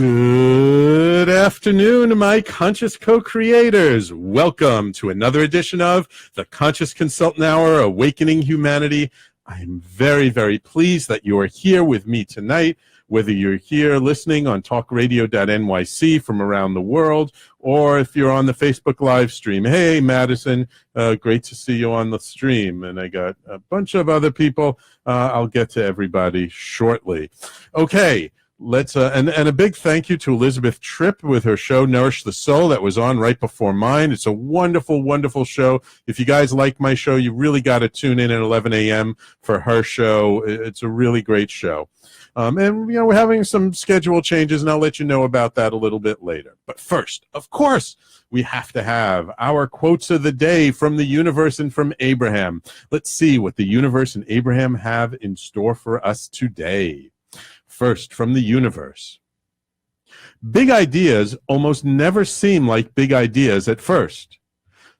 Good afternoon, my conscious co-creators. Welcome to another edition of the Conscious Consultant Hour, Awakening Humanity. I'm very, very pleased that you are here with me tonight, whether you're here listening on Talkradio.nyc from around the world, or if you're on the Facebook live stream. Hey, Madison, great to see you on the stream. And I got a bunch of other people. I'll get to everybody shortly. Okay. Let's and a big thank you to Elizabeth Tripp with her show Nourish the Soul that was on right before mine. It's a wonderful, wonderful show. If you guys like my show, you really got to tune in at 11 a.m. for her show. It's a really great show. And, you know, we're having some schedule changes, and I'll let you know about that a little bit later. But first, of course, we have to have our quotes of the day from the universe and from Abraham. Let's see what the universe and Abraham have in store for us today. First, from the universe. Big ideas almost never seem like big ideas at first.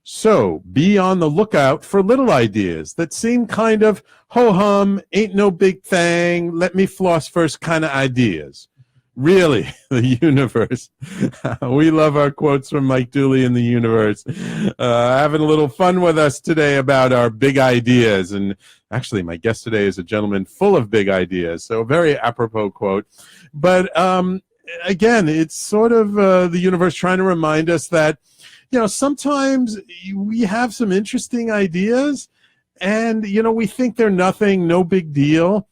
So be on the lookout for little ideas that seem kind of ho-hum, ain't no big thing, let me floss first kind of ideas. Really, the universe. We love our quotes from Mike Dooley in the universe. Having a little fun with us today about our big ideas. And actually, my guest today is a gentleman full of big ideas. So a very apropos quote. But again, it's sort of the universe trying to remind us that, you know, sometimes we have some interesting ideas and, you know, we think they're nothing, no big deal.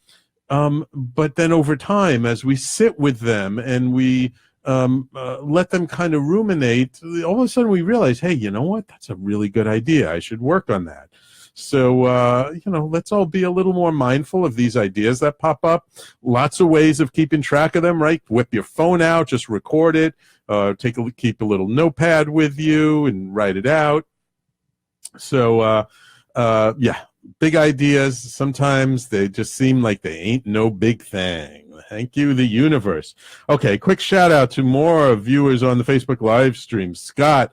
But then over time, as we sit with them and we let them kind of ruminate, all of a sudden we realize, hey, you know what? That's a really good idea. I should work on that. So, you know, let's all be a little more mindful of these ideas that pop up. Lots of ways of keeping track of them, right? Whip your phone out, just record it. Keep a little notepad with you and write it out. So, yeah. Big ideas, sometimes they just seem like they ain't no big thing. Thank you, the universe. Okay, quick shout out to more viewers on the Facebook live stream. Scott,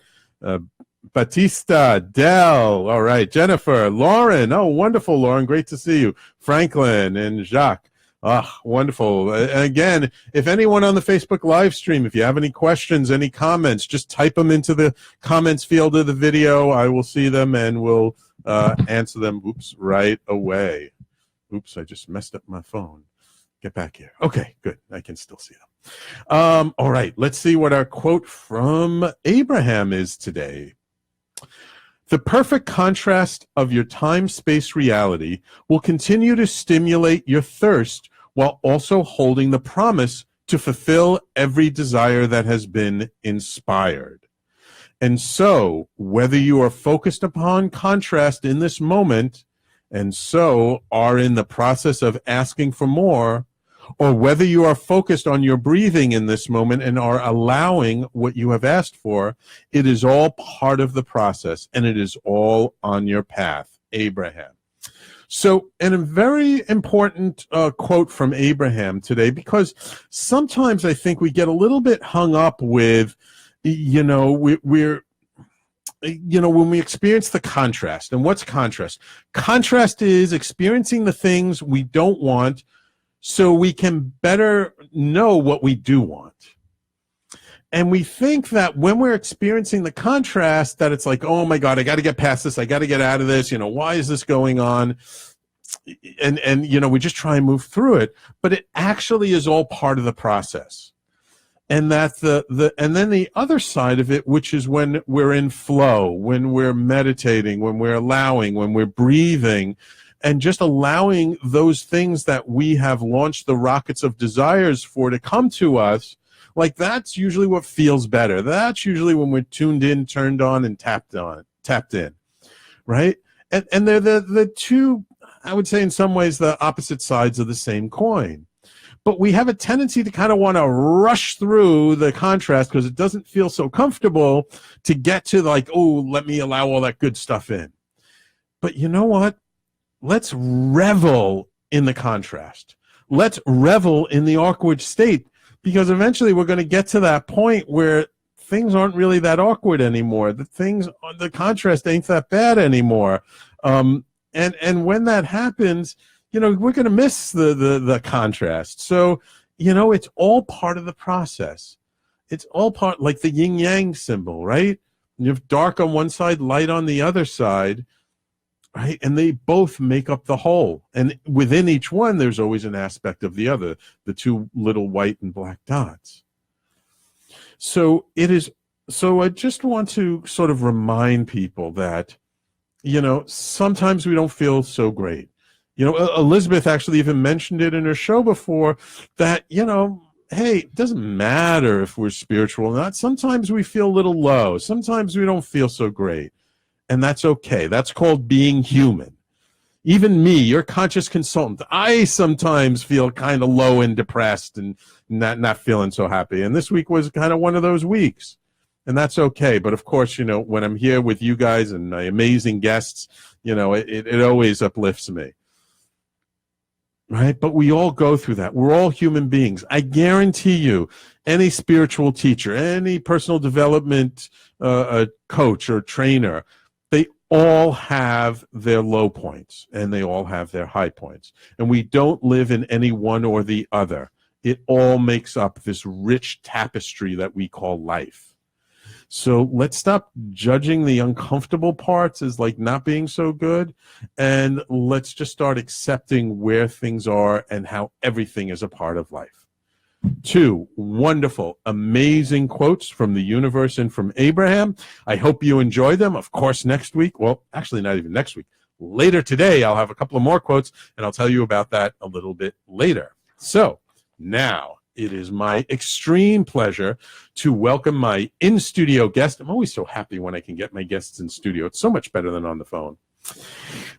Batista, Dell, all right, Jennifer, Lauren, oh, wonderful, Lauren, great to see you. Franklin and Jacques, wonderful. Again, if anyone on the Facebook live stream, if you have any questions, any comments, just type them into the comments field of the video. I will see them and will answer them, right away. Oops, I just messed up my phone. Get back here. Okay, good. I can still see them. All right, let's see what our quote from Abraham is today. The perfect contrast of your time-space reality will continue to stimulate your thirst while also holding the promise to fulfill every desire that has been inspired. And so, whether you are focused upon contrast in this moment, and so are in the process of asking for more, or whether you are focused on your breathing in this moment and are allowing what you have asked for, it is all part of the process, and it is all on your path. Abraham. So, and a very important quote from Abraham today, because sometimes I think we get a little bit hung up with, you know, we're you know, when we experience the contrast. And what's contrast? Contrast is experiencing the things we don't want so we can better know what we do want. And we think that when we're experiencing the contrast, that it's like, oh my God, I got to get past this. I got to get out of this. You know, why is this going on? And you know, we just try and move through it. But it actually is all part of the process. And that and then the other side of it, which is when we're in flow, when we're meditating, when we're allowing, when we're breathing, and just allowing those things that we have launched the rockets of desires for to come to us, like that's usually what feels better. That's usually when we're tuned in, turned on, and tapped in, right? And they're the two, I would say in some ways, the opposite sides of the same coin. But we have a tendency to kind of want to rush through the contrast because it doesn't feel so comfortable to get to like, oh, let me allow all that good stuff in. But you know what? Let's revel in the contrast. Let's revel in the awkward state, because eventually we're going to get to that point where things aren't really that awkward anymore. The contrast ain't that bad anymore. And when that happens, you know, we're going to miss the contrast. So it's all part of the process. It's all part, like the yin yang symbol, right? You have dark on one side, light on the other side, right? And they both make up the whole. And within each one, there's always an aspect of the other, the two little white and black dots. So I just want to sort of remind people that, sometimes we don't feel so great. Elizabeth actually even mentioned it in her show before that, hey, it doesn't matter if we're spiritual or not. Sometimes we feel a little low. Sometimes we don't feel so great. And that's okay. That's called being human. Even me, your conscious consultant, I sometimes feel kind of low and depressed and not feeling so happy. And this week was kind of one of those weeks. And that's okay. But of course, when I'm here with you guys and my amazing guests, it always uplifts me. Right? But we all go through that. We're all human beings. I guarantee you, any spiritual teacher, any personal development coach or trainer, they all have their low points and they all have their high points. And we don't live in any one or the other. It all makes up this rich tapestry that we call life. So let's stop judging the uncomfortable parts as like not being so good, and let's just start accepting where things are and how everything is a part of life. 2 wonderful, amazing quotes from the universe and from Abraham. I hope you enjoy them. Of course, next week, well, actually not even next week, later today, I'll have a couple of more quotes, and I'll tell you about that a little bit later. So now, it is my extreme pleasure to welcome my in-studio guest. I'm always so happy when I can get my guests in studio. It's so much better than on the phone.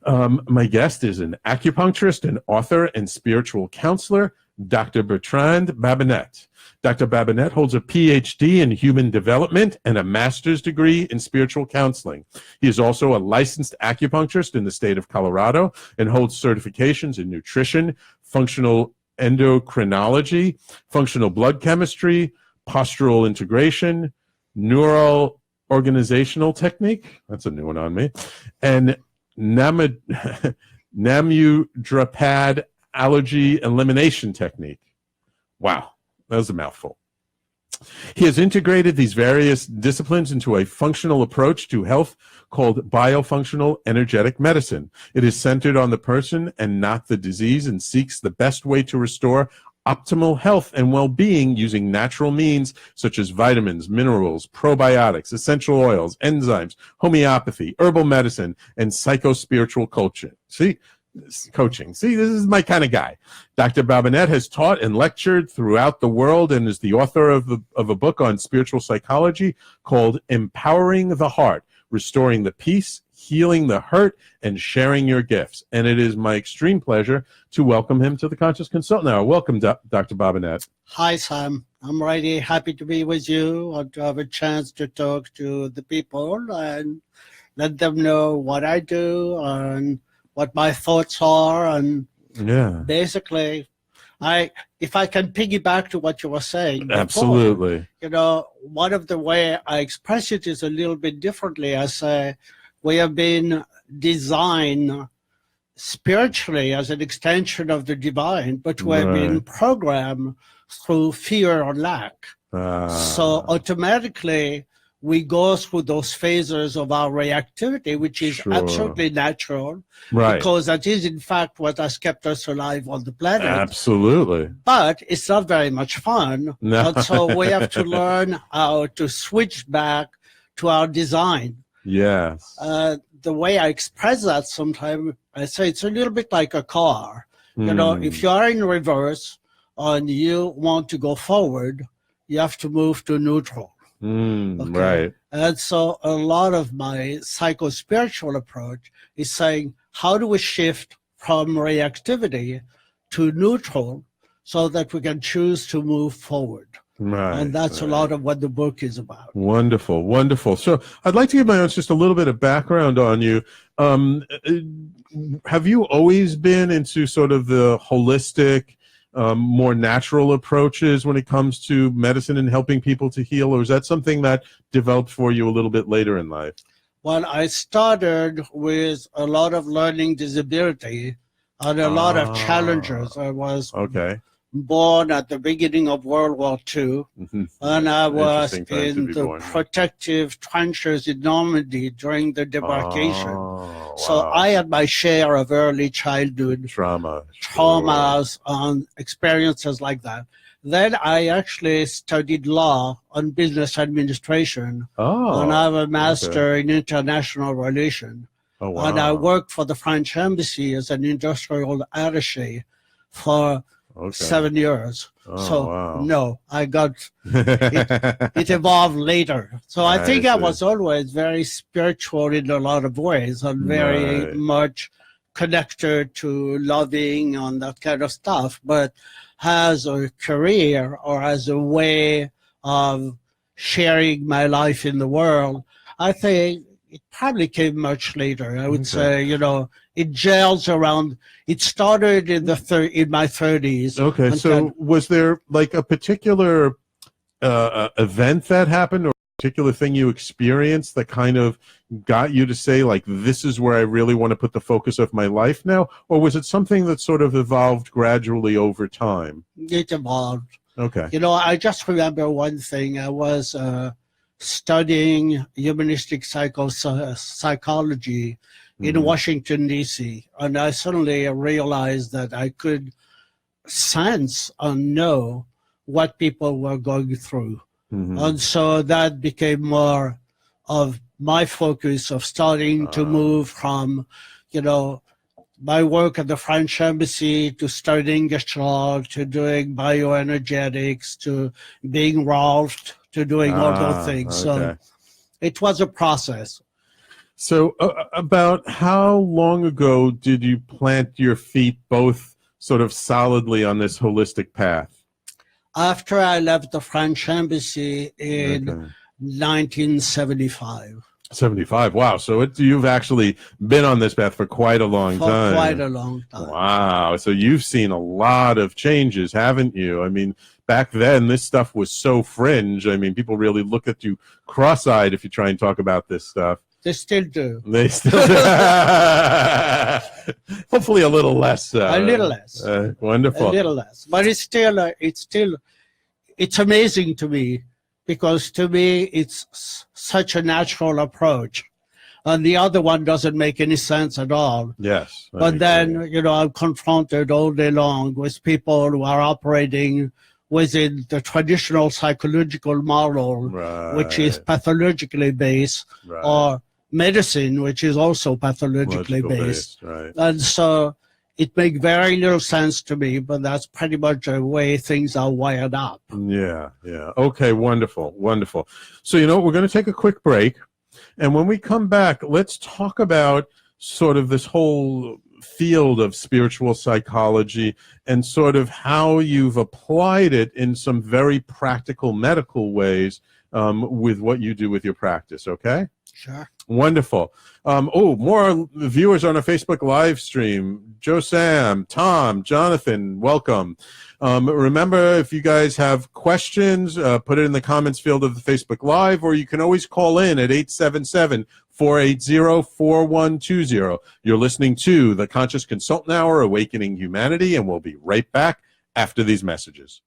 My guest is an acupuncturist, an author, and spiritual counselor, Dr. Bertrand Babinet. Dr. Babinet holds a PhD in human development and a master's degree in spiritual counseling. He is also a licensed acupuncturist in the state of Colorado and holds certifications in nutrition, functional endocrinology, functional blood chemistry, postural integration, neural organizational technique, that's a new one on me, and Namudrapad allergy elimination technique. Wow, that was a mouthful. He has integrated these various disciplines into a functional approach to health called biofunctional energetic medicine. It is centered on the person and not the disease and seeks the best way to restore optimal health and well-being using natural means such as vitamins, minerals, probiotics, essential oils, enzymes, homeopathy, herbal medicine, and psycho-spiritual coaching. See, this is my kind of guy. Dr. Babinet has taught and lectured throughout the world and is the author of a book on spiritual psychology called Empowering the Heart, Restoring the Peace, Healing the Hurt, and Sharing Your Gifts. And it is my extreme pleasure to welcome him to the Conscious Consultant Hour. Welcome, Dr. Babinet. Hi, Sam. I'm really happy to be with you and to have a chance to talk to the people and let them know what I do and what my thoughts are, and basically, if I can piggyback to what you were saying before, absolutely. One of the way I express it is a little bit differently. I say we have been designed spiritually as an extension of the divine, but we have been programmed through fear or lack. So automatically, we go through those phases of our reactivity, which is absolutely natural, because that is, in fact, what has kept us alive on the planet. Absolutely. But it's not very much fun. No. And so we have to learn how to switch back to our design. Yes. The way I express that sometimes, I say it's a little bit like a car. If you are in reverse and you want to go forward, you have to move to neutral. Right. And so a lot of my psycho-spiritual approach is saying, how do we shift from reactivity to neutral so that we can choose to move forward? Right. And that's a lot of what the book is about. Wonderful, wonderful. So I'd like to give my audience just a little bit of background on you. Have you always been into sort of the holistic, more natural approaches when it comes to medicine and helping people to heal, or is that something that developed for you a little bit later in life? Well, I started with a lot of learning disability and a lot of challenges. I was born at the beginning of World War II, and I was in the protective trenches in Normandy during the debarkation. Oh, So wow. I had my share of early childhood traumas and experiences like that. Then I actually studied law and business administration, and I have a master in international relations. Oh, wow. And I worked for the French embassy as an industrial attaché for 7 years. No, I got it evolved later. So I think I was always very spiritual in a lot of ways and very much connected to loving and that kind of stuff. But as a career or as a way of sharing my life in the world, I think it probably came much later. I would say, it gels around. It started in in my 30s. Okay, so was there like a particular event that happened, or a particular thing you experienced that kind of got you to say, like, this is where I really want to put the focus of my life now? Or was it something that sort of evolved gradually over time? It evolved. Okay. I just remember one thing. I was studying humanistic psychology in Washington, D.C., and I suddenly realized that I could sense and know what people were going through. And so that became more of my focus of starting to move from, my work at the French embassy to studying English law, to doing bioenergetics, to being Rolf, to doing all those things. So it was a process. So about how long ago did you plant your feet both sort of solidly on this holistic path? After I left the French embassy in 1975. 75. Wow. So you've actually been on this path for quite a long time. For quite a long time. Wow. So you've seen a lot of changes, haven't you? I mean, back then, this stuff was so fringe. I mean, people really look at you cross-eyed if you try and talk about this stuff. They still do. They still do. Hopefully a little less. A little less. Wonderful. A little less. But it's amazing to me, because to me, it's such a natural approach. And the other one doesn't make any sense at all. Yes. But then, I'm confronted all day long with people who are operating within the traditional psychological model, which is pathologically based, or medicine, which is also pathologically based. And so it makes very little sense to me, but that's pretty much the way things are wired up. Yeah. Okay, wonderful. So, we're going to take a quick break. And when we come back, let's talk about sort of this whole field of spiritual psychology and sort of how you've applied it in some very practical medical ways with what you do with your practice, okay? Sure. Wonderful. More viewers on our Facebook live stream. Joe Sam, Tom, Jonathan, welcome. Remember, if you guys have questions, put it in the comments field of the Facebook Live, or you can always call in at 877-480-4120. You're listening to the Conscious Consultant Hour, Awakening Humanity, and we'll be right back after these messages.